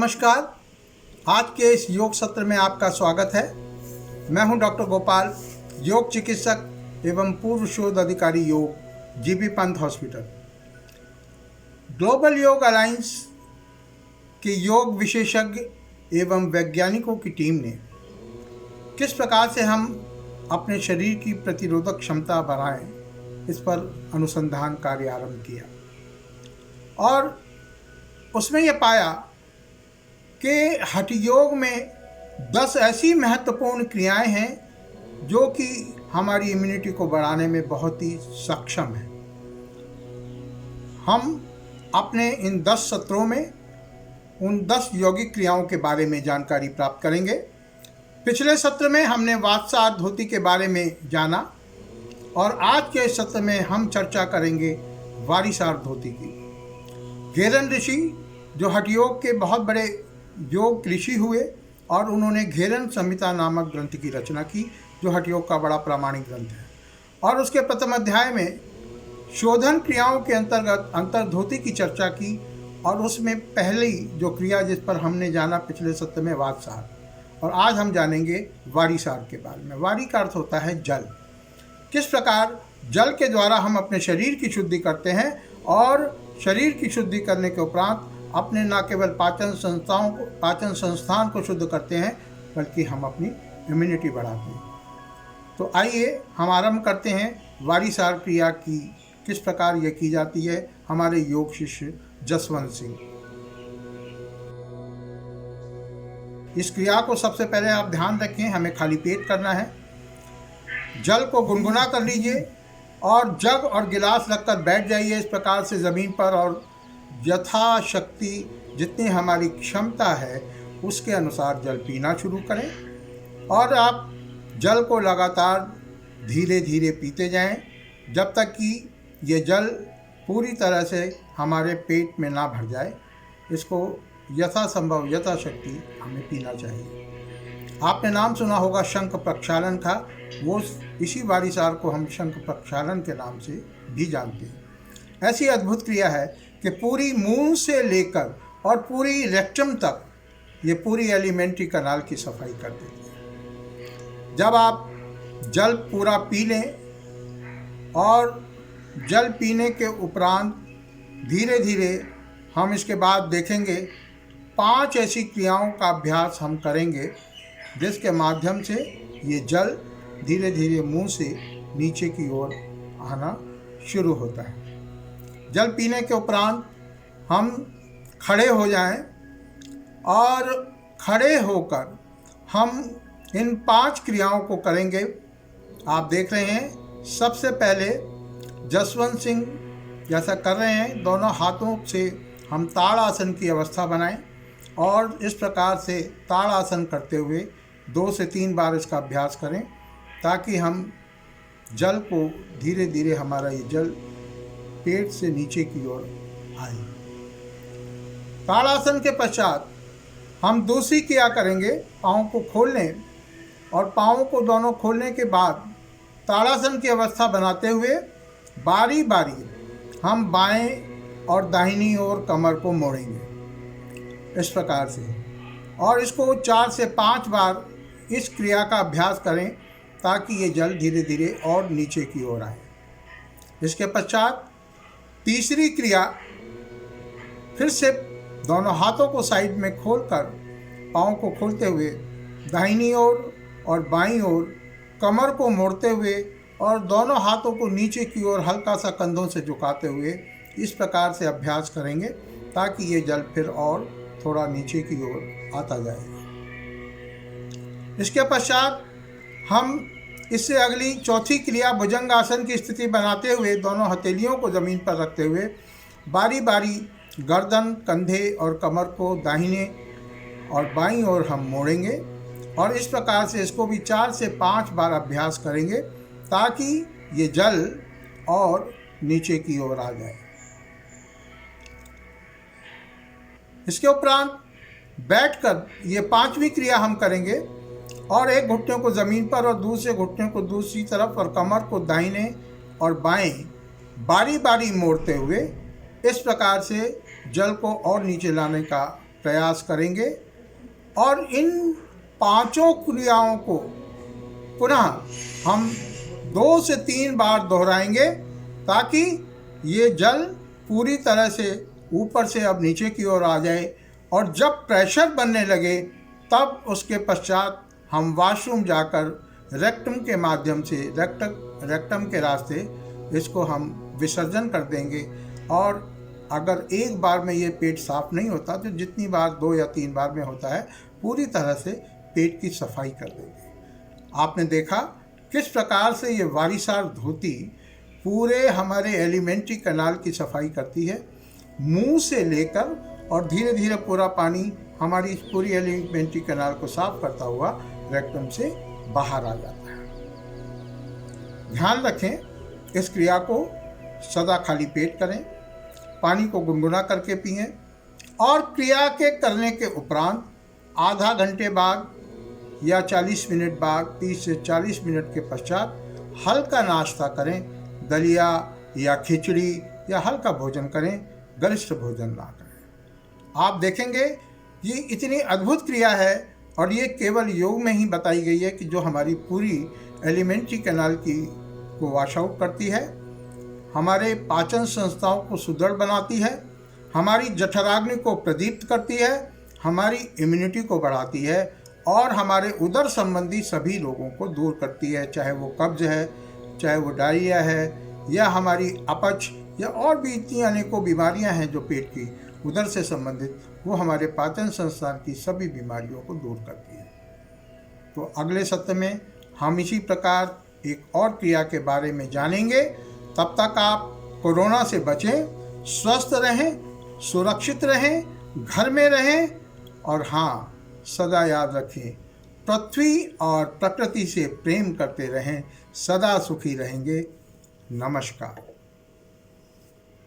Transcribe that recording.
नमस्कार। आज के इस योग सत्र में आपका स्वागत है। मैं हूं डॉक्टर गोपाल, योग चिकित्सक एवं पूर्व शोध अधिकारी योग, जीबी पंत हॉस्पिटल। ग्लोबल योग अलायंस के योग विशेषज्ञ एवं वैज्ञानिकों की टीम ने किस प्रकार से हम अपने शरीर की प्रतिरोधक क्षमता बढ़ाएं, इस पर अनुसंधान कार्य आरंभ किया और उसमें यह पाया कि हठ योग में 10 ऐसी महत्वपूर्ण क्रियाएं हैं जो कि हमारी इम्यूनिटी को बढ़ाने में बहुत ही सक्षम हैं। हम अपने इन 10 सत्रों में उन 10 यौगिक क्रियाओं के बारे में जानकारी प्राप्त करेंगे। पिछले सत्र में हमने वातसार धोती के बारे में जाना और आज के सत्र में हम चर्चा करेंगे वारिसार धोती की। घेरन ऋषि जो हठ योग के बहुत बड़े योग ऋषि हुए और उन्होंने घेरन संहिता नामक ग्रंथ की रचना की, जो हठ योग का बड़ा प्रामाणिक ग्रंथ है। और उसके प्रथम अध्याय में शोधन क्रियाओं के अंतर्गत अंतर्धोती की चर्चा की और उसमें पहली जो क्रिया जिस पर हमने जाना पिछले सत्र में वातसार, और आज हम जानेंगे वारिसार के बारे में। वारी का अर्थ होता है जल। किस प्रकार जल के द्वारा हम अपने शरीर की शुद्धि करते हैं और शरीर की शुद्धि करने के उपरांत अपने न केवल पाचन संस्थान को शुद्ध करते हैं बल्कि हम अपनी इम्यूनिटी बढ़ाते हैं। तो आइए हम आरंभ करते हैं वारिसार क्रिया की, किस प्रकार यह की जाती है। हमारे योग शिष्य जसवंत सिंह। इस क्रिया को सबसे पहले आप ध्यान रखें, हमें खाली पेट करना है। जल को गुनगुना कर लीजिए और जग और गिलास रखकर बैठ जाइए इस प्रकार से ज़मीन पर, और यथाशक्ति जितनी हमारी क्षमता है उसके अनुसार जल पीना शुरू करें। और आप जल को लगातार धीरे धीरे पीते जाएं जब तक कि ये जल पूरी तरह से हमारे पेट में ना भर जाए। इसको यथासंभव यथाशक्ति हमें पीना चाहिए। आपने नाम सुना होगा शंख प्रक्षालन का, वो इसी वारिसार को हम शंख प्रक्षालन के नाम से भी जानते हैं। ऐसी अद्भुत क्रिया है कि पूरी मुंह से लेकर और पूरी रेक्टम तक ये पूरी एलिमेंट्री कनाल की सफाई कर देती है। जब आप जल पूरा पी लें और जल पीने के उपरांत धीरे धीरे हम इसके बाद देखेंगे 5 ऐसी क्रियाओं का अभ्यास हम करेंगे जिसके माध्यम से ये जल धीरे धीरे मुंह से नीचे की ओर आना शुरू होता है। जल पीने के उपरांत हम खड़े हो जाएं और खड़े होकर हम इन 5 क्रियाओं को करेंगे। आप देख रहे हैं सबसे पहले जसवंत सिंह जैसा कर रहे हैं, दोनों हाथों से हम ताड़ासन की अवस्था बनाएं और इस प्रकार से ताड़ासन करते हुए 2 से 3 बार इसका अभ्यास करें ताकि हम जल को धीरे धीरे हमारा ये जल पेट से नीचे की ओर आए। ताड़ासन के पश्चात हम दूसरी क्रिया करेंगे, पाँव को खोलने और पाँव को दोनों खोलने के बाद ताड़ासन की अवस्था बनाते हुए बारी बारी हम बाएं और दाहिनी ओर कमर को मोड़ेंगे इस प्रकार से, और इसको 4 से 5 बार इस क्रिया का अभ्यास करें ताकि ये जल धीरे धीरे और नीचे की ओर आए। इसके पश्चात तीसरी क्रिया, फिर से दोनों हाथों को साइड में खोलकर पाँव को खोलते हुए दाहिनी ओर और बाईं ओर कमर को मोड़ते हुए और दोनों हाथों को नीचे की ओर हल्का सा कंधों से झुकाते हुए इस प्रकार से अभ्यास करेंगे ताकि ये जल फिर और थोड़ा नीचे की ओर आता जाए। इसके पश्चात हम इससे अगली चौथी क्रिया भुजंगासन की स्थिति बनाते हुए दोनों हथेलियों को ज़मीन पर रखते हुए बारी बारी गर्दन, कंधे और कमर को दाहिने और बाईं ओर हम मोड़ेंगे और इस प्रकार से इसको भी 4 से 5 बार अभ्यास करेंगे ताकि ये जल और नीचे की ओर आ जाए। इसके उपरांत बैठकर ये 5वीं क्रिया हम करेंगे और एक घुटने को ज़मीन पर और दूसरे घुटने को दूसरी तरफ और कमर को दाहिने और बाएं बारी बारी मोड़ते हुए इस प्रकार से जल को और नीचे लाने का प्रयास करेंगे और इन पांचों क्रियाओं को पुनः हम 2 से 3 बार दोहराएंगे ताकि ये जल पूरी तरह से ऊपर से अब नीचे की ओर आ जाए, और जब प्रेशर बनने लगे तब उसके पश्चात हम वॉशरूम जाकर रेक्टम के माध्यम से रेक्टम के रास्ते इसको हम विसर्जन कर देंगे। और अगर एक बार में ये पेट साफ नहीं होता तो जितनी बार 2 या 3 बार में होता है पूरी तरह से पेट की सफाई कर देंगे। आपने देखा किस प्रकार से ये वारिसार धोती पूरे हमारे एलिमेंट्री कैनाल की सफाई करती है, मुंह से लेकर, और धीरे धीरे पूरा पानी हमारी इस पूरी एलिमेंट्री कैनाल को साफ करता हुआ रेक्टम से बाहर आ जाता है। ध्यान रखें, इस क्रिया को सदा खाली पेट करें, पानी को गुनगुना करके पिएं, और क्रिया के करने के उपरांत आधा घंटे बाद या 40 मिनट बाद 30 से 40 मिनट के पश्चात हल्का नाश्ता करें। दलिया या खिचड़ी या हल्का भोजन करें, गरिष्ठ भोजन ना करें। आप देखेंगे ये इतनी अद्भुत क्रिया है, और ये केवल योग में ही बताई गई है कि जो हमारी पूरी एलिमेंट्री कैनाल की को वॉश आउट करती है, हमारे पाचन संस्थाओं को सुदृढ़ बनाती है, हमारी जठराग्नि को प्रदीप्त करती है, हमारी इम्यूनिटी को बढ़ाती है, और हमारे उदर संबंधी सभी रोगों को दूर करती है, चाहे वो कब्ज है, चाहे वो डायरिया है, या हमारी अपच, या और भी इतनी अनेकों बीमारियां हैं जो पेट की उदर से संबंधित, वो हमारे पाचन संस्थान की सभी बीमारियों को दूर करती है। तो अगले सत्र में हम इसी प्रकार एक और क्रिया के बारे में जानेंगे। तब तक आप कोरोना से बचें, स्वस्थ रहें, सुरक्षित रहें, घर में रहें, और हाँ, सदा याद रखें, पृथ्वी और प्रकृति से प्रेम करते रहें, सदा सुखी रहेंगे। नमस्कार।